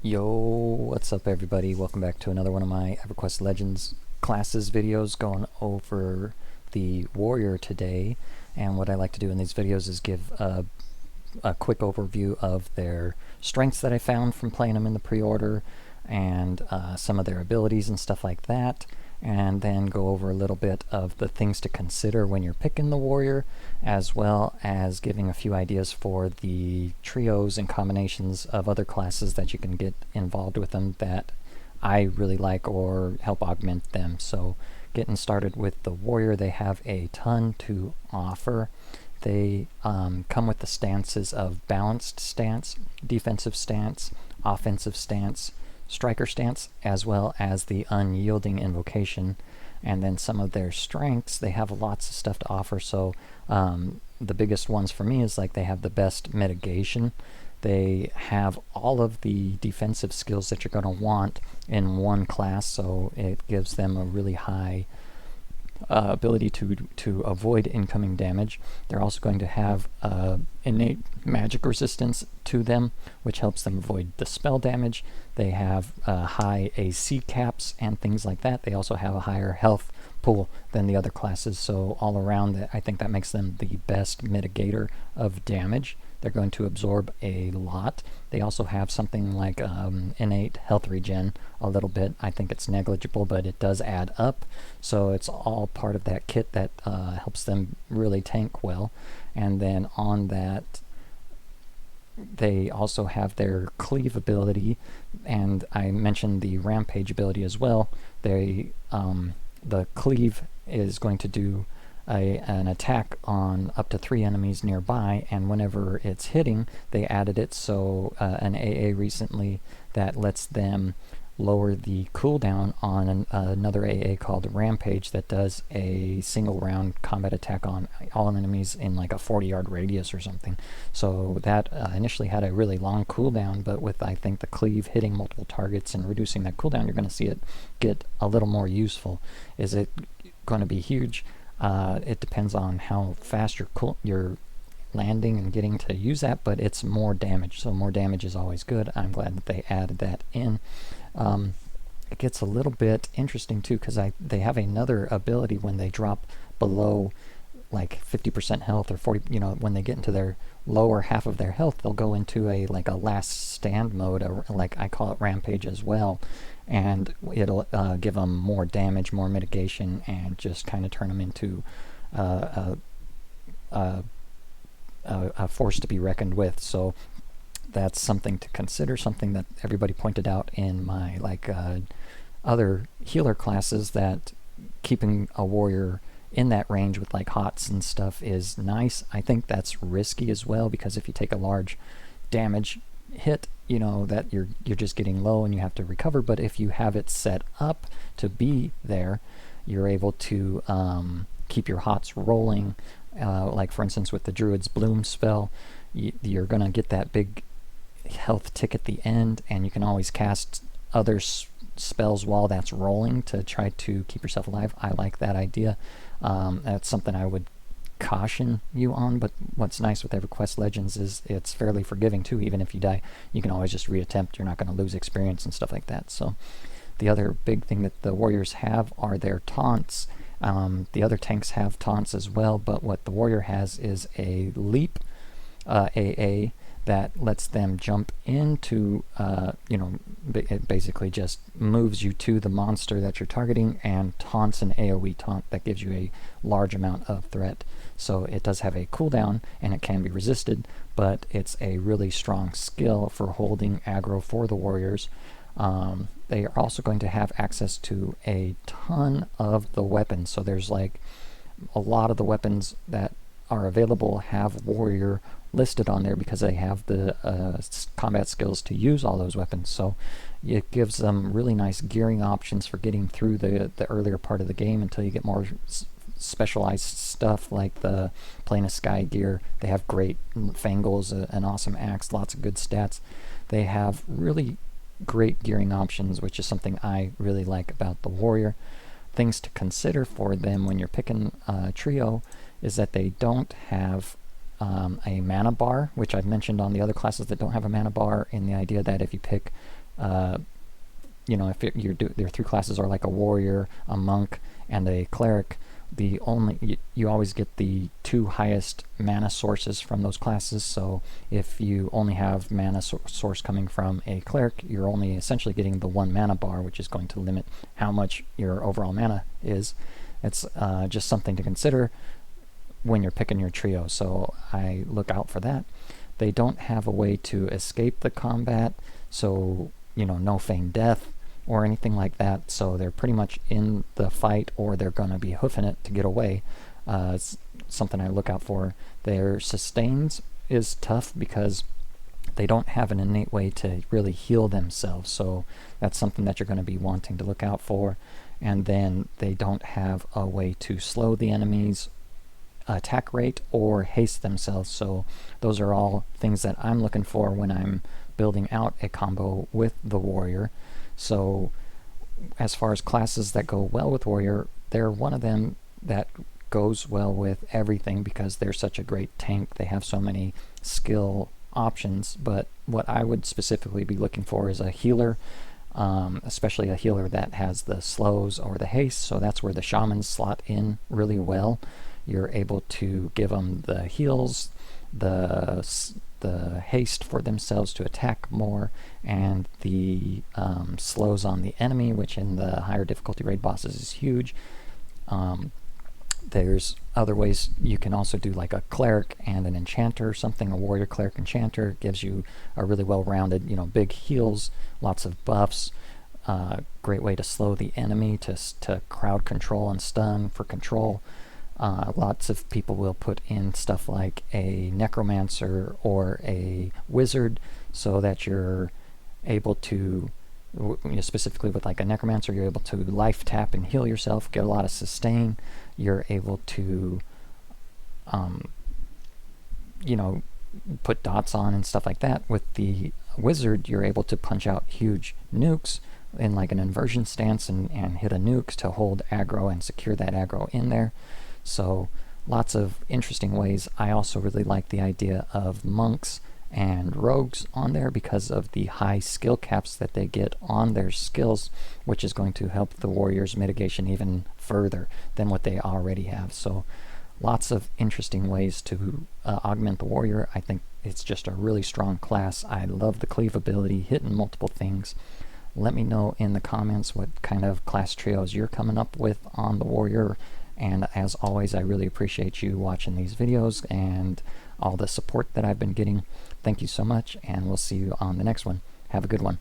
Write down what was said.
Yo, what's up everybody? Welcome back to another one of my EverQuest Legends classes videos, going over the warrior today. And what I like to do in these videos is give a quick overview of their strengths that I found from playing them in the pre-order, and some of their abilities and stuff like that, and then go over a little bit of the things to consider when you're picking the warrior, as well as giving a few ideas for the trios and combinations of other classes that you can get involved with them that I really like or help augment them. So getting started with the warrior, they have a ton to offer. They come with the stances of balanced stance, defensive stance, offensive stance, striker stance, as well as the unyielding invocation. And then some of their strengths, they have lots of stuff to offer. So the biggest ones for me is like they have the best mitigation. They have all of the defensive skills that you're going to want in one class, so it gives them a really high ability to avoid incoming damage. They're also going to have innate magic resistance to them, which helps them avoid the spell damage. They have high AC caps and things like that. They also have a higher health pool than the other classes, so all around I think that makes them the best mitigator of damage. They're going to absorb a lot. They also have something like innate health regen a little bit. I think it's negligible, but it does add up. So it's all part of that kit that helps them really tank well. And then on that, they also have their cleave ability, and I mentioned the rampage ability as well. The cleave is going to do an attack on up to 3 enemies nearby, and whenever it's hitting, they added it so an AA recently that lets them lower the cooldown on another AA called Rampage that does a single round combat attack on all enemies in like a 40-yard radius or something. So that initially had a really long cooldown, but with I think the cleave hitting multiple targets and reducing that cooldown, you're going to see it get a little more useful. Is it going to be huge? It depends on how fast you're landing and getting to use that, but it's more damage, so more damage is always good. I'm glad that they added that in. It gets a little bit interesting too, because they have another ability when they drop below like 50% health or 40, when they get into their lower half of their health, they'll go into a last stand mode, or like I call it Rampage as well, and it'll give them more damage, more mitigation, and just kind of turn them into a force to be reckoned with. So that's something to consider, something that everybody pointed out in my other healer classes, that keeping a warrior in that range with like hots and stuff is nice. I think that's risky as well, because if you take a large damage hit, that you're just getting low and you have to recover. But if you have it set up to be there, you're able to keep your hots rolling. Like for instance with the Druid's Bloom spell, you're gonna get that big health tick at the end, and you can always cast other spells while that's rolling to try to keep yourself alive. I like that idea. That's something I would caution you on, but what's nice with EverQuest Legends is it's fairly forgiving too. Even if you die, you can always just reattempt. You're not going to lose experience and stuff like that. So the other big thing that the warriors have are their taunts. The other tanks have taunts as well, but what the warrior has is a leap AA that lets them jump into, it basically just moves you to the monster that you're targeting, and taunts an AoE taunt that gives you a large amount of threat. So it does have a cooldown and it can be resisted, but it's a really strong skill for holding aggro for the warriors. They are also going to have access to a ton of the weapons. So there's like a lot of the weapons that are available have warrior listed on there because they have the combat skills to use all those weapons. So it gives them really nice gearing options for getting through the earlier part of the game until you get more specialized stuff like the Plane of Sky gear. They have great Fangles, an awesome axe, lots of good stats. They have really great gearing options, which is something I really like about the warrior. Things to consider for them when you're picking a trio is that they don't have a mana bar, which I've mentioned on the other classes that don't have a mana bar, in the idea that if you pick you know, if your three classes are like a warrior, a monk, and a cleric, you always get the two highest mana sources from those classes. So if you only have mana source coming from a cleric, you're only essentially getting the 1 mana bar, which is going to limit how much your overall mana is. It's just something to consider when you're picking your trio, so I look out for that. They don't have a way to escape the combat, so, you know, no feigned death or anything like that, so they're pretty much in the fight, or they're going to be hoofing it to get away. It's something I look out for. Their sustains is tough because they don't have an innate way to really heal themselves, so that's something that you're going to be wanting to look out for. And then they don't have a way to slow the enemy's attack rate or haste themselves, so those are all things that I'm looking for when I'm building out a combo with the warrior. So as far as classes that go well with warrior, they're one of them that goes well with everything because they're such a great tank. They have so many skill options, but what I would specifically be looking for is a healer, especially a healer that has the slows or the haste, so that's where the shamans slot in really well. You're able to give them the heals, the haste for themselves to attack more, and the slows on the enemy, which in the higher difficulty raid bosses is huge. There's other ways you can also do, like a cleric and an enchanter or something. A warrior cleric enchanter gives you a really well-rounded, you know, big heals, lots of buffs, great way to slow the enemy, to crowd control and stun for control. Lots of people will put in stuff like a necromancer or a wizard, so that you're able to, you know, specifically with like a necromancer, you're able to life tap and heal yourself, get a lot of sustain. You're able to, you know, put dots on and stuff like that. With the wizard, you're able to punch out huge nukes in like an inversion stance and hit a nuke to hold aggro and secure that aggro in there. So lots of interesting ways. I also really like the idea of monks and rogues on there because of the high skill caps that they get on their skills, which is going to help the warrior's mitigation even further than what they already have. So lots of interesting ways to augment the warrior. I think it's just a really strong class. I love the cleave ability, hitting multiple things. Let me know in the comments what kind of class trios you're coming up with on the warrior. And as always, I really appreciate you watching these videos and all the support that I've been getting. Thank you so much, and we'll see you on the next one. Have a good one.